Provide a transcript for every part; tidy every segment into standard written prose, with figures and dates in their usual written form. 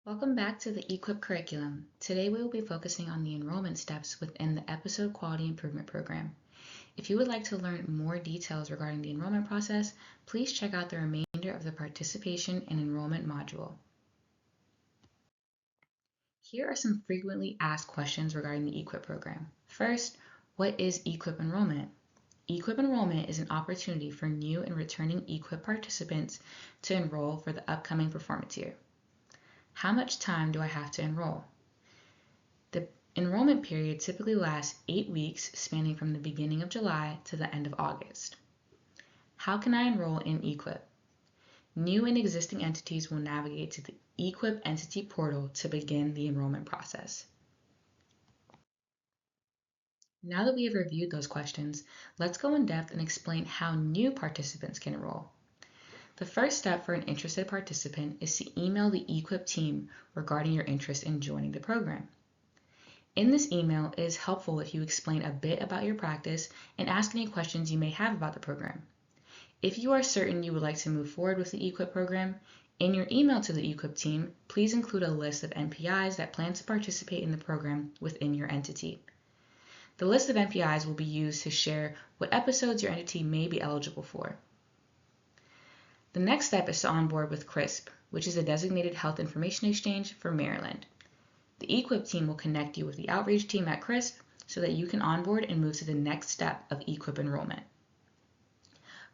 Welcome back to the EQIP curriculum. Today we will be focusing on the enrollment steps within the Episode Quality Improvement Program. If you would like to learn more details regarding the enrollment process, please check out the remainder of the Participation and Enrollment module. Here are some frequently asked questions regarding the EQIP program. First, what is EQIP enrollment? EQIP enrollment is an opportunity for new and returning EQIP participants to enroll for the upcoming performance year. How much time do I have to enroll? The enrollment period typically lasts 8 weeks, spanning from the beginning of July to the end of August. How can I enroll in EQIP? New and existing entities will navigate to the EQIP entity portal to begin the enrollment process. Now that we have reviewed those questions, let's go in depth and explain how new participants can enroll. The first step for an interested participant is to email the EQIP team regarding your interest in joining the program. In this email, it is helpful if you explain a bit about your practice and ask any questions you may have about the program. If you are certain you would like to move forward with the EQIP program, in your email to the EQIP team, please include a list of NPIs that plan to participate in the program within your entity. The list of NPIs will be used to share what episodes your entity may be eligible for. The next step is to onboard with CRISP, which is a designated health information exchange for Maryland. The EQIP team will connect you with the outreach team at CRISP so that you can onboard and move to the next step of EQIP enrollment.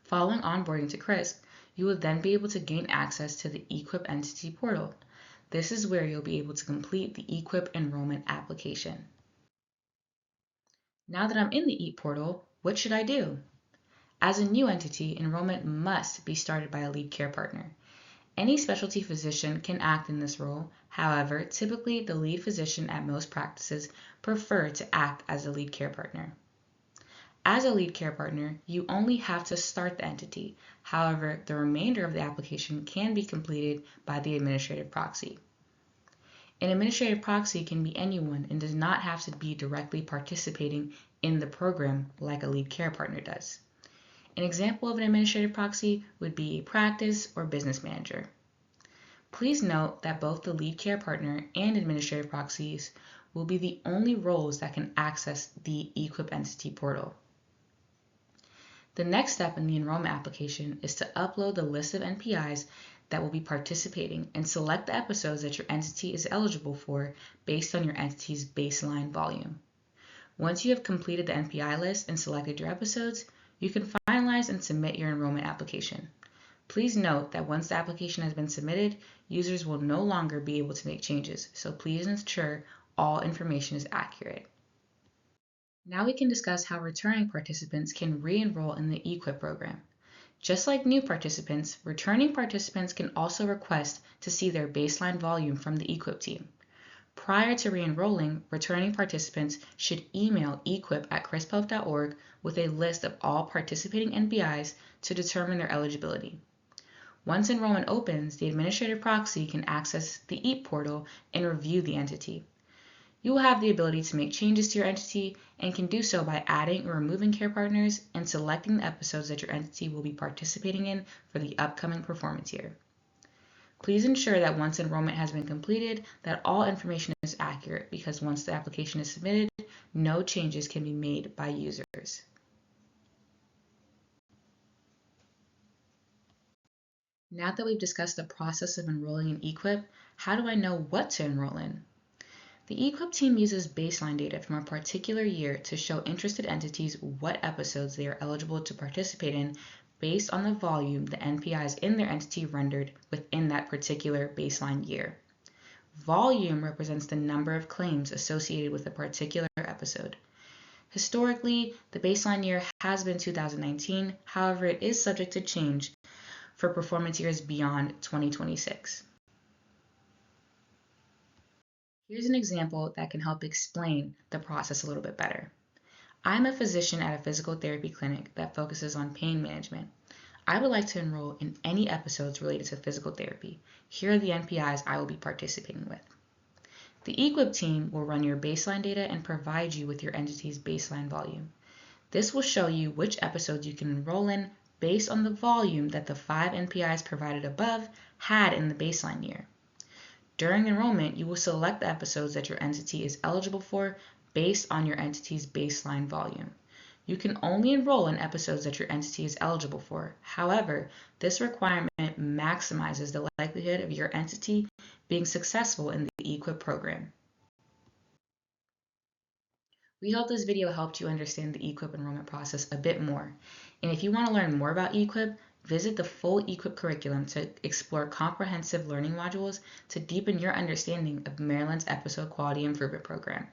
Following onboarding to CRISP, you will then be able to gain access to the EQIP entity portal. This is where you'll be able to complete the EQIP enrollment application. Now that I'm in the EAP portal, what should I do? As a new entity, enrollment must be started by a lead care partner. Any specialty physician can act in this role. However, typically the lead physician at most practices prefer to act as a lead care partner. As a lead care partner, you only have to start the entity. However, the remainder of the application can be completed by the administrative proxy. An administrative proxy can be anyone and does not have to be directly participating in the program like a lead care partner does. An example of an administrative proxy would be a practice or business manager. Please note that both the lead care partner and administrative proxies will be the only roles that can access the EQIP entity portal. The next step in the enrollment application is to upload the list of NPIs that will be participating and select the episodes that your entity is eligible for based on your entity's baseline volume. Once you have completed the NPI list and selected your episodes, you can finalize and submit your enrollment application. Please note that once the application has been submitted, users will no longer be able to make changes, so please ensure all information is accurate. Now we can discuss how returning participants can re-enroll in the EQIP program. Just like new participants, returning participants can also request to see their baseline volume from the EQIP team. Prior to re-enrolling, returning participants should email equip@crisphealth.org with a list of all participating NPIs to determine their eligibility. Once enrollment opens, the administrative proxy can access the EAP portal and review the entity. You will have the ability to make changes to your entity and can do so by adding or removing care partners and selecting the episodes that your entity will be participating in for the upcoming performance year. Please ensure that once enrollment has been completed, that all information is accurate, because once the application is submitted, no changes can be made by users. Now that we've discussed the process of enrolling in EQIP, how do I know what to enroll in? The EQIP team uses baseline data from a particular year to show interested entities what episodes they are eligible to participate in based on the volume the NPIs in their entity rendered within that particular baseline year. Volume represents the number of claims associated with a particular episode. Historically, the baseline year has been 2019, however, it is subject to change for performance years beyond 2026. Here's an example that can help explain the process a little bit better. I'm a physician at a physical therapy clinic that focuses on pain management. I would like to enroll in any episodes related to physical therapy. Here are the NPIs I will be participating with. The EQIP team will run your baseline data and provide you with your entity's baseline volume. This will show you which episodes you can enroll in based on the volume that the 5 NPIs provided above had in the baseline year. During enrollment, you will select the episodes that your entity is eligible for based on your entity's baseline volume. You can only enroll in episodes that your entity is eligible for. However, this requirement maximizes the likelihood of your entity being successful in the EQIP program. We hope this video helped you understand the EQIP enrollment process a bit more. And if you want to learn more about EQIP, visit the full EQIP curriculum to explore comprehensive learning modules to deepen your understanding of Maryland's Episode Quality Improvement Program.